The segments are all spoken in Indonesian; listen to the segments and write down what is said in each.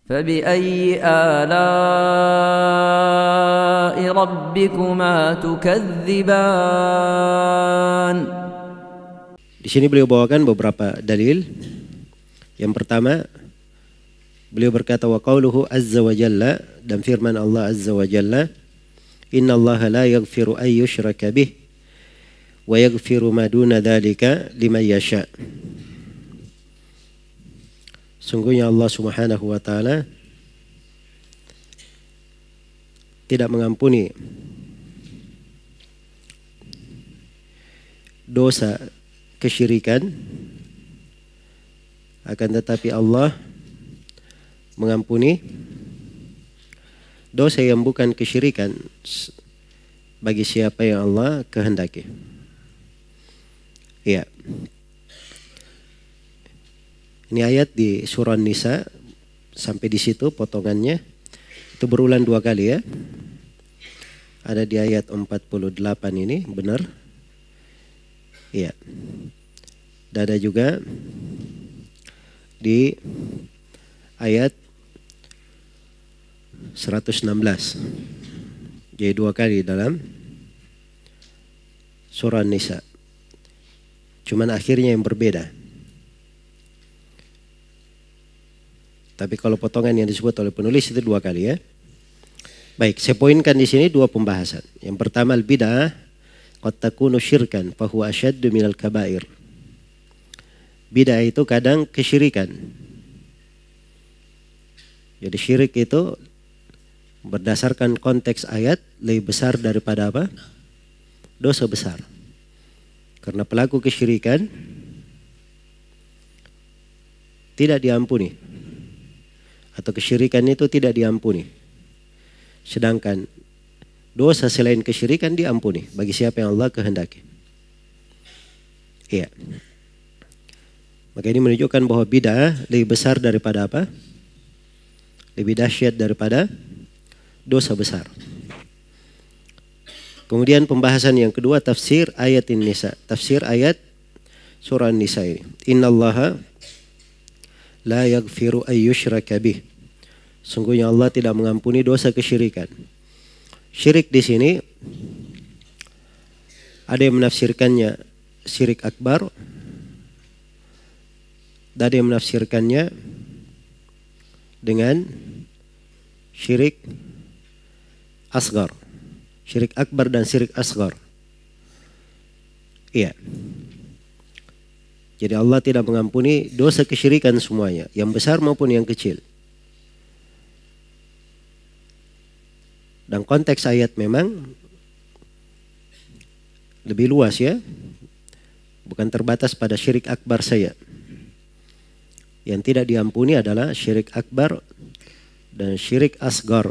فبأي آلاء ربكما تكذبان. Di sini beliau bawakan beberapa dalil. Yang pertama, beliau berkata wa qauluhu azza wa jalla, dan firman Allah azza wa jalla, innallaha la yaghfiru ay yushraka bih wa yaghfiru ma duna dzalika liman yasha. Sungguhnya Allah Subhanahu wa taala tidak mengampuni dosa kesyirikan, akan tetapi Allah mengampuni dosa yang bukan kesyirikan bagi siapa yang Allah kehendaki. Ya. Ini ayat di surah Nisa, sampai di situ potongannya. Itu berulang 2 kali ya. Ada di ayat 48 ini, benar? Iya. Dan ada juga di ayat 116. Jadi 2 kali dalam surah Nisa. Cuman akhirnya yang berbeda. Tapi kalau potongan yang disebut oleh penulis itu 2 kali ya. Baik, saya poinkan di sini 2 pembahasan. Yang pertama, al-bid'ah qad takunu syirkan fa huwa ashaddu minal kabair. Bid'ah itu kadang kesyirikan. Jadi syirik itu berdasarkan konteks ayat lebih besar daripada apa? Dosa besar. Karena pelaku kesyirikan tidak diampuni. Atau kesyirikan itu tidak diampuni. Sedangkan dosa selain kesyirikan diampuni bagi siapa yang Allah kehendaki. Iya. Maka ini menunjukkan bahwa bid'ah lebih besar daripada apa? Lebih dahsyat daripada dosa besar. Kemudian pembahasan yang kedua, tafsir ayat An-Nisa. Tafsir ayat surah An-Nisa ini. Innallaha la yaghfiru ay yushraka bih. Sungguhnya Allah tidak mengampuni dosa kesyirikan. Syirik di sini ada yang menafsirkannya syirik akbar, dan ada yang menafsirkannya dengan syirik asgar. Syirik akbar dan syirik asgar. Iya. Jadi Allah tidak mengampuni dosa kesyirikan semuanya, yang besar maupun yang kecil. Dan konteks ayat memang lebih luas ya. Bukan terbatas pada syirik akbar saja. Yang tidak diampuni adalah syirik akbar dan syirik asgar.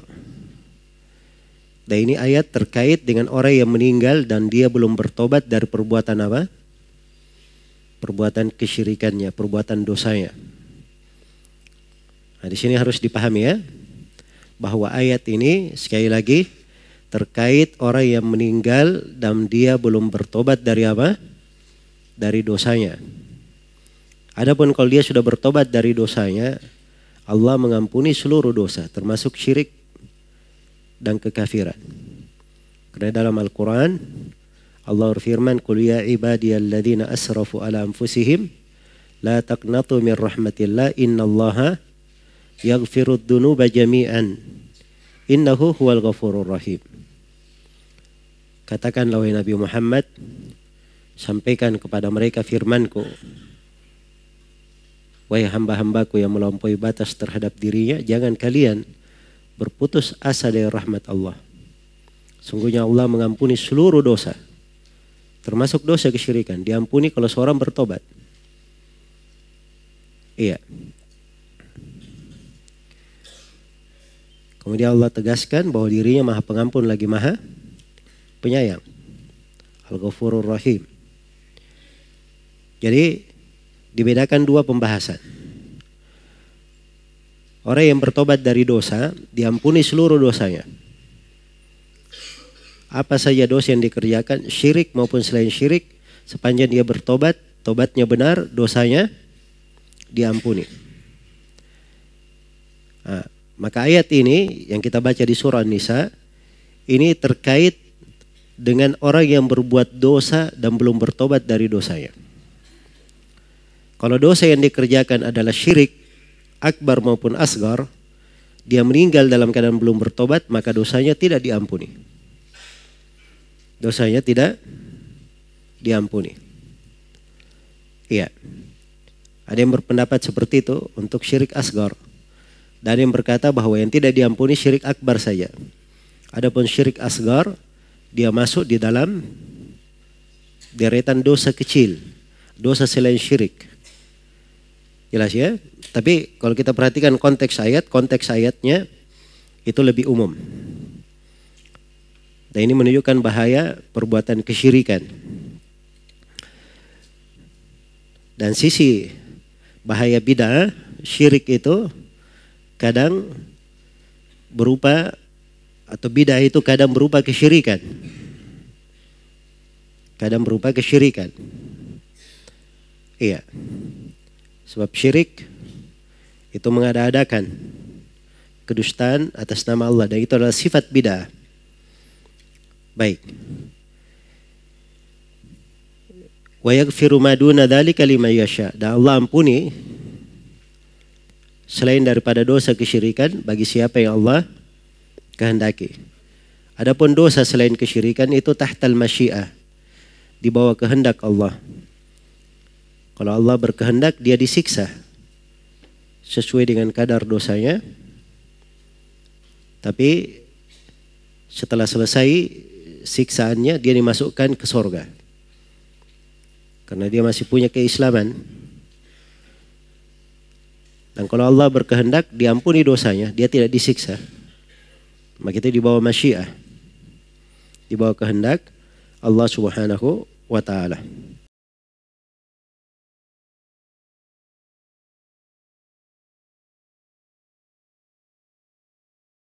Dan ini ayat terkait dengan orang yang meninggal dan dia belum bertobat dari perbuatan apa? Perbuatan kesyirikannya, perbuatan dosanya. Nah, di sini harus dipahami ya, bahwa ayat ini sekali lagi terkait orang yang meninggal dan dia belum bertobat dari apa? Dari dosanya. Adapun kalau dia sudah bertobat dari dosanya, Allah mengampuni seluruh dosa, termasuk syirik dan kekafiran. Karena dalam Al-Quran Allah berfirman, "Qul ya ibadiyalladzina asrafu ala anfusihim la taqnatu min rahmatillah innallaha yaghfirud dzunuba jami'an innahu huwal ghafurur rahim." Katakanlah wahai Nabi Muhammad, sampaikan kepada mereka firman-Ku, wahai hamba-hambaku yang melampaui batas terhadap dirinya, jangan kalian berputus asa dari rahmat Allah. Sungguhnya Allah mengampuni seluruh dosa, termasuk dosa kesyirikan. Diampuni kalau seorang bertobat. Iya. Kemudian Allah tegaskan bahwa dirinya Maha Pengampun lagi Maha Penyayang. Al-Ghafurur Rahim. Jadi dibedakan 2 pembahasan. Orang yang bertobat dari dosa diampuni seluruh dosanya. Apa saja dosa yang dikerjakan, syirik maupun selain syirik, sepanjang dia bertobat, tobatnya benar, dosanya diampuni. Nah, Maka ayat ini yang kita baca di surah An-Nisa ini terkait dengan orang yang berbuat dosa dan belum bertobat dari dosanya. Kalau dosa yang dikerjakan adalah syirik akbar maupun asgar, dia meninggal dalam keadaan belum bertobat, maka dosanya tidak diampuni. Dosanya tidak diampuni. Iya. Ada yang berpendapat seperti itu untuk syirik asgar. Dan yang berkata bahwa yang tidak diampuni syirik akbar saja. Adapun syirik asgar, dia masuk di dalam deretan dosa kecil, dosa selain syirik. Jelas ya? Tapi kalau kita perhatikan konteks ayatnya itu lebih umum. Dan ini menunjukkan bahaya perbuatan kesyirikan. Dan sisi bahaya bid'ah, syirik itu kadang berupa, atau bid'ah itu kadang berupa kesyirikan. Kadang berupa kesyirikan. Iya. Sebab syirik itu mengada-adakan kedustaan atas nama Allah, dan itu adalah sifat bid'ah. Baik. Wa yaghfiru ma duna dzalika liman yasha. Dan Allah ampuni selain daripada dosa kesyirikan bagi siapa yang Allah kehendaki. Adapun dosa selain kesyirikan itu tahtal masyiah, di bawah kehendak Allah. Kalau Allah berkehendak, dia disiksa sesuai dengan kadar dosanya. Tapi setelah selesai siksaannya, dia dimasukkan ke surga. Karena dia masih punya keislaman. Dan kalau Allah berkehendak, diampuni dosanya, dia tidak disiksa. Maka itu di bawah masyiah, di bawah kehendak Allah Subhanahu wa ta'ala.